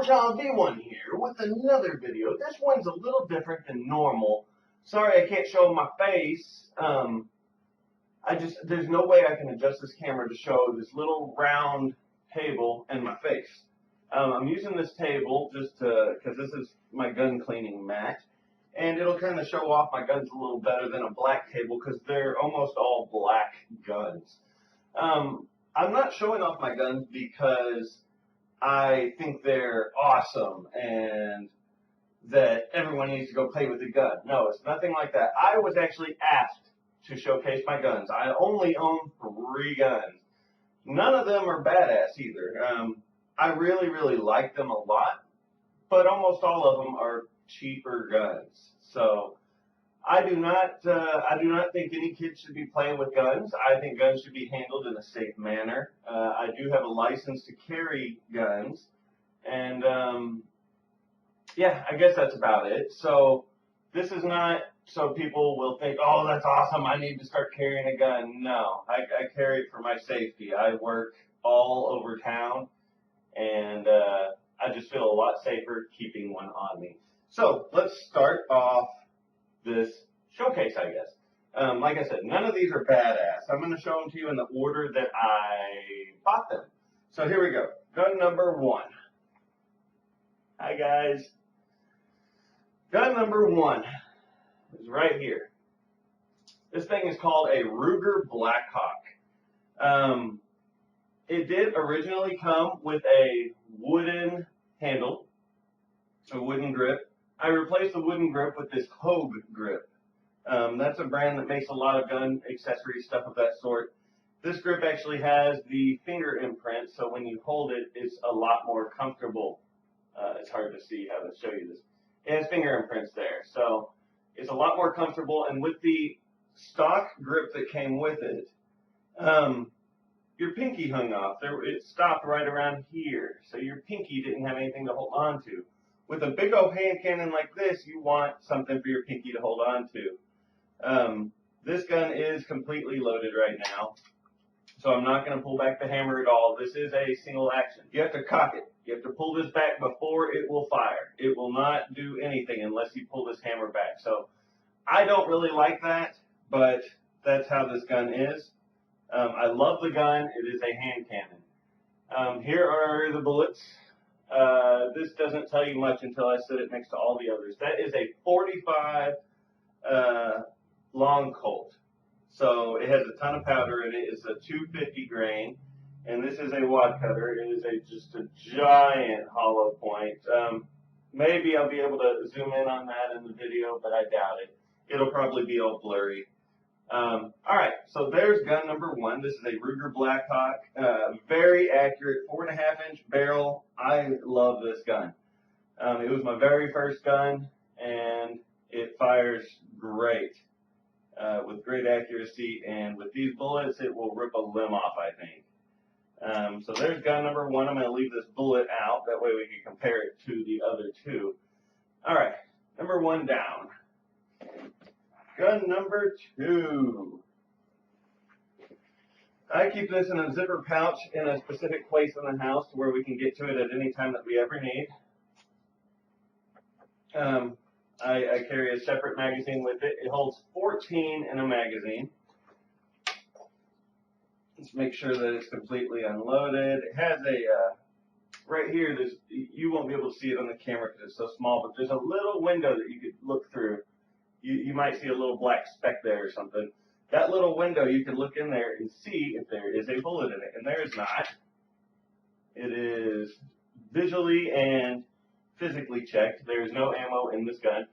Child D1 here with another video. This one's a little different than normal. Sorry I can't show my face. There's no way I can adjust this camera to show this little round table and my face. I'm using this table just because this is my gun cleaning mat, and it'll kind of show off my guns a little better than a black table because they're almost all black guns. I'm not showing off my guns because I think they're awesome and that everyone needs to go play with a gun. No, it's nothing like that. I was actually asked to showcase my guns. I only own 3 guns. None of them are badass either. I really, really like them a lot, but almost all of them are cheaper guns. So I do not think any kid should be playing with guns. I think guns should be handled in a safe manner. I do have a license to carry guns, and yeah, I guess that's about it. So this is not so people will think, oh, that's awesome, I need to start carrying a gun. No, I carry it for my safety. I work all over town, and I just feel a lot safer keeping one on me. So let's start off this showcase, I guess. Like I said, none of these are badass. I'm going to show them to you in the order that I bought them. So here we go. Gun number 1. Hi, guys. Gun number 1 is right here. This thing is called a Ruger Blackhawk. It did originally come with a wooden handle, a wooden grip. I replaced the wooden grip with this Hogue grip. That's a brand that makes a lot of gun accessory stuff of that sort. This grip actually has the finger imprint, so when you hold it, it's a lot more comfortable. It's hard to see how to show you this. It has finger imprints there, so it's a lot more comfortable. And with the stock grip that came with it, your pinky hung off. It stopped right around here, so your pinky didn't have anything to hold on to. With a big old hand cannon like this, you want something for your pinky to hold on to. This gun is completely loaded right now, so I'm not going to pull back the hammer at all. This is a single action. You have to cock it. You have to pull this back before it will fire. It will not do anything unless you pull this hammer back. So I don't really like that, but that's how this gun is. I love the gun. It is a hand cannon. Here are the bullets. This doesn't tell you much until I set it next to all the others. That is a 45 long Colt. So it has a ton of powder in it. It's a 250 grain, and this is a wad cutter. It is just a giant hollow point. Maybe I'll be able to zoom in on that in the video, but I doubt it. It'll probably be all blurry. All right, so there's gun number 1. This is a Ruger Blackhawk, very accurate, 4.5-inch barrel. I love this gun. It was my very first gun, and it fires great, with great accuracy, and with these bullets, it will rip a limb off, I think. So there's gun number 1. I'm going to leave this bullet out, that way we can compare it to the other 2. All right, number 1 down. Gun number 2. I keep this in a zipper pouch in a specific place in the house to where we can get to it at any time that we ever need. I carry a separate magazine with it. It holds 14 in a magazine. Let's make sure that it's completely unloaded. It has a, right here, you won't be able to see it on the camera because it's so small, but there's a little window that you could look through. You might see a little black speck there or something. That little window, you can look in there and see if there is a bullet in it, and there is not. It is visually and physically checked. There is no ammo in this gun.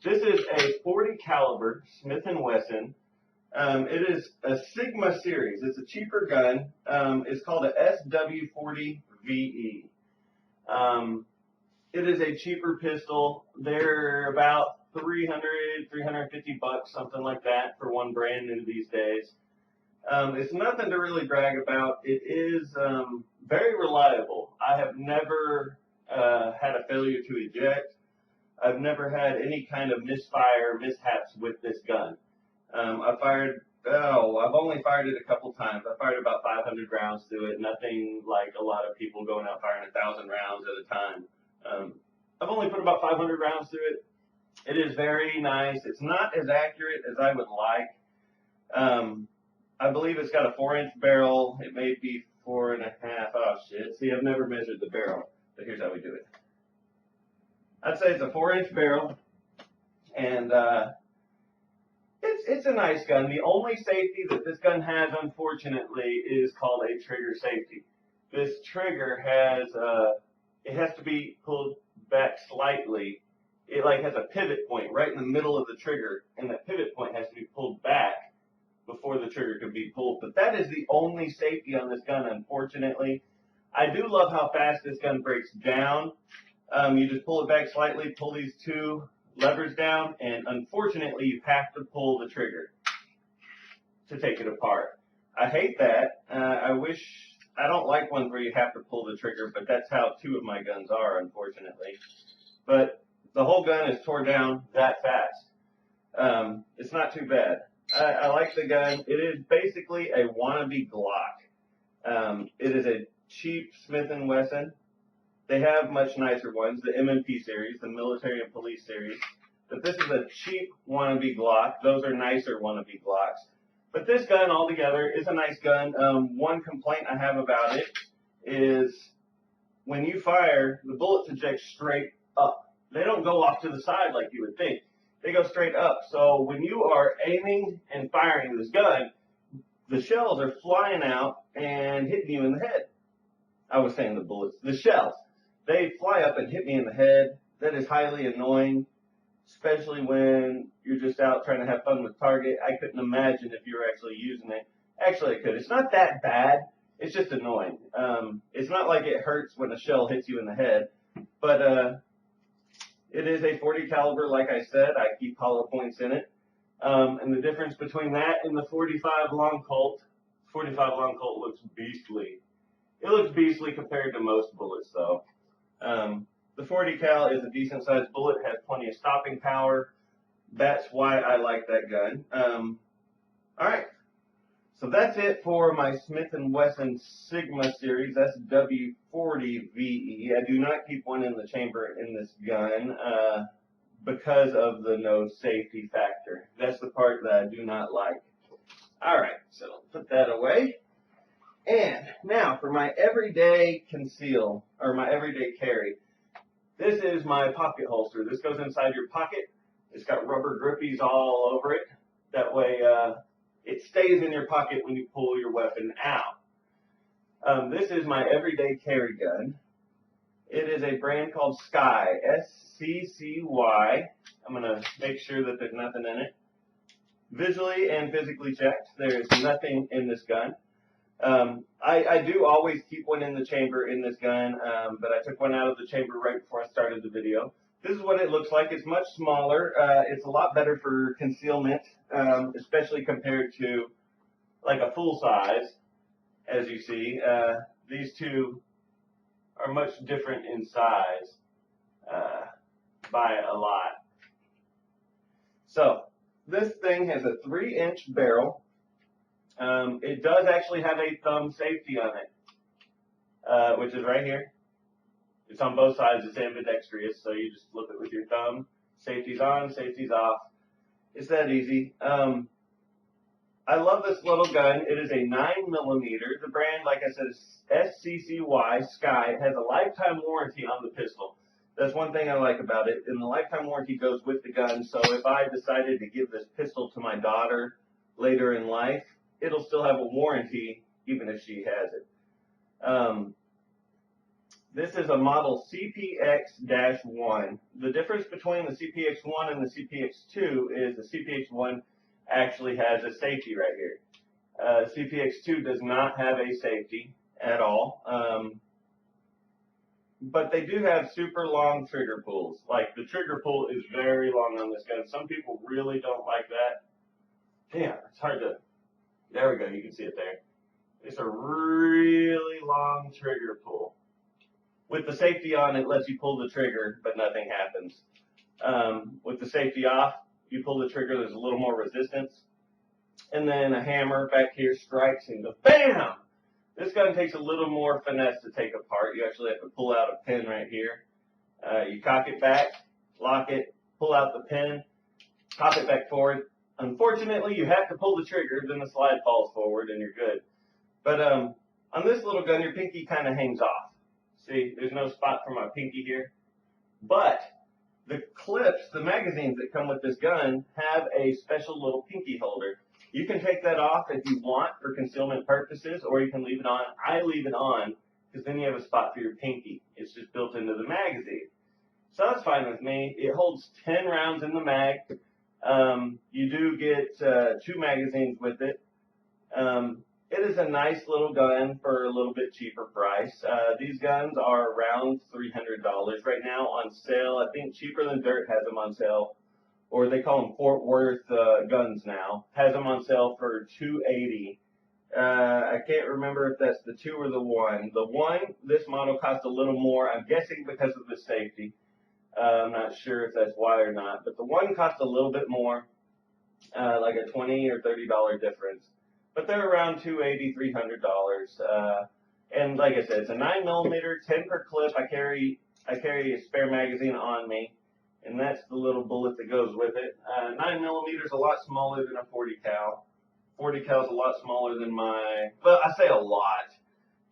This is a 40 caliber Smith & Wesson. It is a Sigma series. It's a cheaper gun. It's called a SW40VE. It is a cheaper pistol. They're about $300, $350, something like that for one brand new these days. It's nothing to really brag about. It is very reliable. I have never had a failure to eject. I've never had any kind of misfire, mishaps with this gun. I've only fired it a couple times. I fired about 500 rounds through it. Nothing like a lot of people going out firing 1,000 rounds at a time. I've only put about 500 rounds through it. It is very nice. It's not as accurate as I would like. I believe it's got a 4-inch barrel. It may be 4.5. Oh shit! See, I've never measured the barrel, but here's how we do it. I'd say it's a 4-inch barrel, and it's a nice gun. The only safety that this gun has, unfortunately, is called a trigger safety. This trigger has it has to be pulled back slightly. It like has a pivot point right in the middle of the trigger, and that pivot point has to be pulled back before the trigger can be pulled. But that is the only safety on this gun, unfortunately. I do love how fast this gun breaks down. You just pull it back slightly, pull these two levers down, and unfortunately you have to pull the trigger to take it apart. I hate that. I don't like ones where you have to pull the trigger, but that's how 2 of my guns are, unfortunately. But the whole gun is tore down that fast. It's not too bad. I like the gun. It is basically a wannabe Glock. It is a cheap Smith & Wesson. They have much nicer ones, the M&P series, the military and police series. But this is a cheap wannabe Glock. Those are nicer wannabe Glocks. But this gun altogether is a nice gun. One complaint I have about it is when you fire, the bullets eject straight up. They don't go off to the side like you would think. They go straight up. So when you are aiming and firing this gun, the shells are flying out and hitting you in the head. I was saying the bullets, the shells. They fly up and hit me in the head. That is highly annoying, especially when you're just out trying to have fun with target. I couldn't imagine if you were actually using it. Actually, I could. It's not that bad. It's just annoying. It's not like it hurts when a shell hits you in the head, but it is a .40 caliber, like I said. I keep hollow points in it. And the difference between that and the .45 long Colt, .45 long Colt looks beastly. It looks beastly compared to most bullets, though. The .40 cal is a decent sized bullet, has plenty of stopping power. That's why I like that gun. Alright, so that's it for my Smith & Wesson Sigma series. That's W40 VE. I do not keep one in the chamber in this gun because of the no safety factor. That's the part that I do not like. Alright, so put that away. And now for my everyday conceal, or my everyday carry. This is my pocket holster. This goes inside your pocket. It's got rubber grippies all over it. That way it stays in your pocket when you pull your weapon out. This is my everyday carry gun. It is a brand called Sky, S-C-C-Y. I'm going to make sure that there's nothing in it. Visually and physically checked, there is nothing in this gun. I do always keep one in the chamber in this gun, but I took one out of the chamber right before I started the video. This is what it looks like. It's much smaller. It's a lot better for concealment, especially compared to like a full size, as you see. These two are much different in size by a lot. So this thing has a 3-inch barrel. It does actually have a thumb safety on it, which is right here. It's on both sides. It's ambidextrous, so you just flip it with your thumb. Safety's on, safety's off. It's that easy. I love this little gun. It is a 9mm. The brand, like I said, is SCCY, Sky. It has a lifetime warranty on the pistol. That's one thing I like about it. And the lifetime warranty goes with the gun, so if I decided to give this pistol to my daughter later in life, it'll still have a warranty even if she has it. This is a model CPX-1. The difference between the CPX-1 and the CPX-2 is the CPX-1 actually has a safety right here. CPX-2 does not have a safety at all. But they do have super long trigger pulls. Like the trigger pull is very long on this gun. Some people really don't like that. Damn, it's hard to... There we go, you can see it there. It's a really long trigger pull. With the safety on, it lets you pull the trigger, but nothing happens. With the safety off, you pull the trigger, there's a little more resistance. And then a hammer back here strikes and goes BAM! This gun takes a little more finesse to take apart. You actually have to pull out a pin right here. You cock it back, lock it, pull out the pin, pop it back forward. Unfortunately, you have to pull the trigger, then the slide falls forward and you're good. But on this little gun, your pinky kind of hangs off. See, there's no spot for my pinky here. But the clips, the magazines that come with this gun, have a special little pinky holder. You can take that off if you want for concealment purposes, or you can leave it on. I leave it on because then you have a spot for your pinky. It's just built into the magazine. So that's fine with me. It holds 10 rounds in the mag. You do get 2 magazines with it. It is a nice little gun for a little bit cheaper price. These guns are around $300 right now on sale. I think Cheaper Than Dirt has them on sale, or they call them Fort Worth guns now. Has them on sale for $280. I can't remember if that's the 2 or the 1. The 1, this model costs a little more. I'm guessing because of the safety. I'm not sure if that's why or not, but the 1 costs a little bit more, like a $20 or $30 difference. But they're around $280, $300. And like I said, it's a 9mm, 10 per clip. I carry a spare magazine on me, and that's the little bullet that goes with it. 9mm is a lot smaller than a 40 cal. 40 cal is a lot smaller than my, well, I say a lot.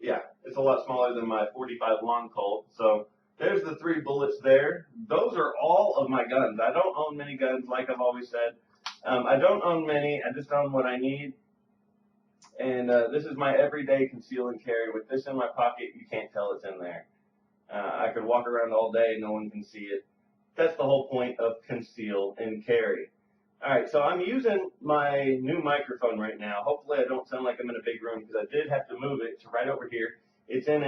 Yeah, it's a lot smaller than my 45 long Colt. So there's the 3 bullets there. Those are all of my guns. I don't own many guns, like I've always said. I don't own many. I just own what I need. And this is my everyday conceal and carry. With this in my pocket, you can't tell it's in there. I could walk around all day, no one can see it. That's the whole point of conceal and carry. All right, so I'm using my new microphone right now. Hopefully I don't sound like I'm in a big room, because I did have to move it to right over here. It's in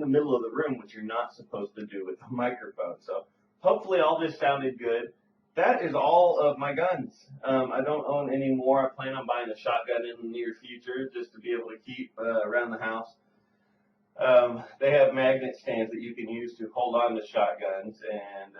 the middle of the room, which you're not supposed to do with a microphone. So hopefully all this sounded good. That is all of my guns. I don't own any more. I plan on buying a shotgun in the near future just to be able to keep around the house. They have magnet stands that you can use to hold on to shotguns, and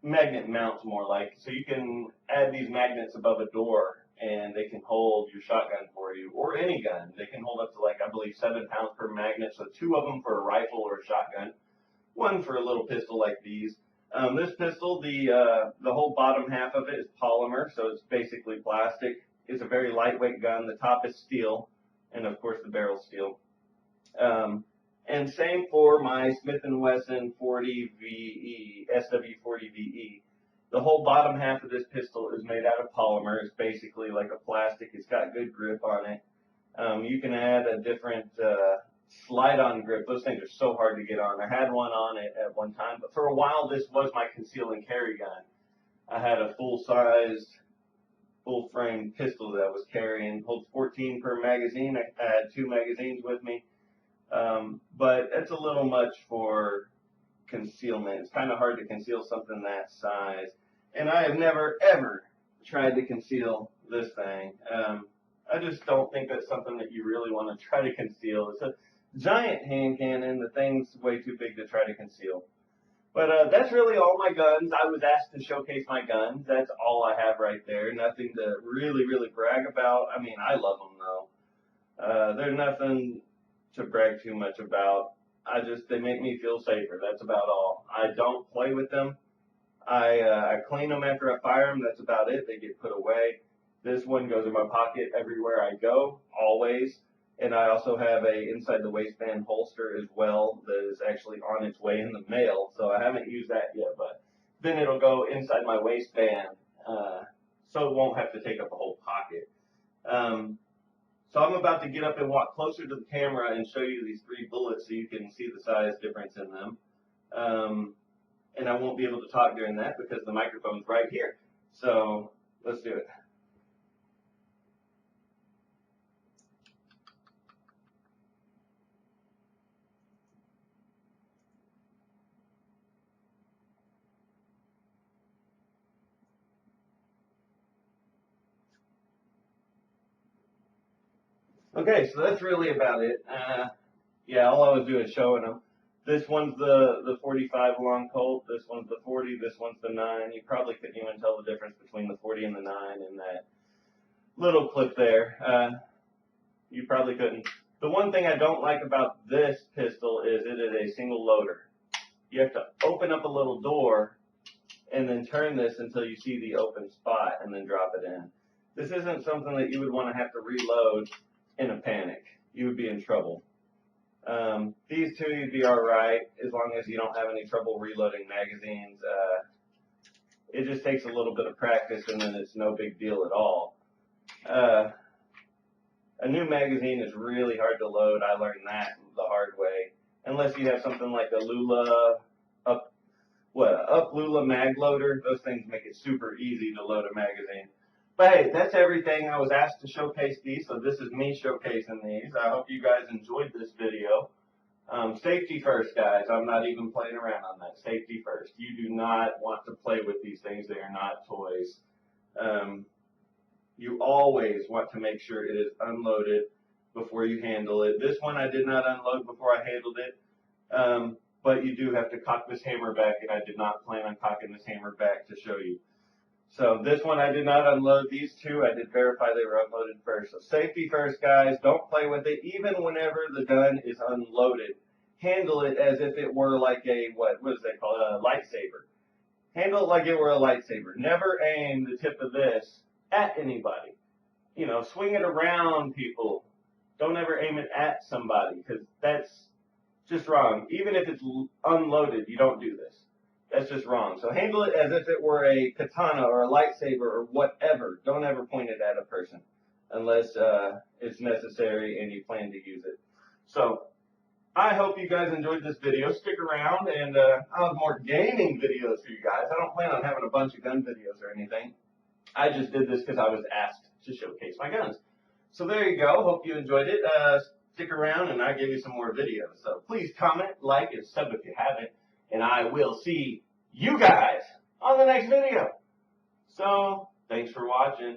magnet mounts more like. So you can add these magnets above a door, and they can hold your shotgun for you, or any gun. They can hold up to, like, I believe 7 pounds per magnet, so 2 of them for a rifle or a shotgun, 1 for a little pistol like these. This pistol, the whole bottom half of it is polymer, so it's basically plastic. It's a very lightweight gun. The top is steel, and of course the barrel's steel. And same for my Smith & Wesson 40VE, SW40VE. The whole bottom half of this pistol is made out of polymer. It's basically like a plastic. It's got good grip on it. You can add a different slide-on grip. Those things are so hard to get on. I had one on it at one time, but for a while this was my conceal and carry gun. I had a full-sized, full-frame pistol that I was carrying. Holds 14 per magazine. I had 2 magazines with me, but it's a little much for concealment. It's kind of hard to conceal something that size, and I have never ever tried to conceal this thing. I just don't think that's something that you really want to try to conceal. It's a giant hand cannon. The thing's way too big to try to conceal. But that's really all my guns. I was asked to showcase my guns. That's all I have right there. Nothing to really brag about. I mean, I love them though. They're nothing to brag too much about. They make me feel safer. That's about all. I don't play with them. I clean them after I fire them. That's about it. They get put away. This one goes in my pocket everywhere I go, always. And I also have a inside the waistband holster as well that is actually on its way in the mail. So I haven't used that yet, but then it'll go inside my waistband, so it won't have to take up a whole pocket. So I'm about to get up and walk closer to the camera and show you these 3 bullets so you can see the size difference in them. And I won't be able to talk during that because the microphone's right here. So let's do it. Okay, so that's really about it. Yeah, all I was doing is showing them. This one's the 45 long Colt. This one's the 40. This one's the 9. You probably couldn't even tell the difference between the 40 and the 9 in that little clip there. You probably couldn't. The one thing I don't like about this pistol is it is a single loader. you have to open up a little door and then turn this until you see the open spot and then drop it in. This isn't something that you would want to have to reload in a panic. You would be in trouble. These two, you'd be all right as long as you don't have any trouble reloading magazines. It just takes a little bit of practice, and then it's no big deal at all. A new magazine is really hard to load. I learned that the hard way. Unless you have something like a Lula up Lula mag loader. Those things make it super easy to load a magazine. But hey, that's everything. I was asked to showcase these, so this is me showcasing these. I hope you guys enjoyed this video. Safety first, guys. I'm not even playing around on that. Safety first. You do not want to play with these things. They are not toys. You always want to make sure it is unloaded before you handle it. This one I did not unload before I handled it, but you do have to cock this hammer back, and I did not plan on cocking this hammer back to show you. So this one I did not unload. These two I did verify they were unloaded first. So safety first, guys. Don't play with it. Even whenever the gun is unloaded, handle it as if it were like a, what is that called, a lightsaber. Handle it like it were a lightsaber. Never aim the tip of this at anybody. You know, swing it around people. Don't ever aim it at somebody, because that's just wrong. Even if it's unloaded, you don't do this. That's just wrong. So handle it as if it were a katana or a lightsaber or whatever. Don't ever point it at a person unless it's necessary and you plan to use it. So I hope you guys enjoyed this video. Stick around, and I'll have more gaming videos for you guys. I don't plan on having a bunch of gun videos or anything. I just did this because I was asked to showcase my guns. So there you go. Hope you enjoyed it. Stick around, and I'll give you some more videos. So please comment, like, and sub if you haven't. And I will see you guys on the next video. So, thanks for watching.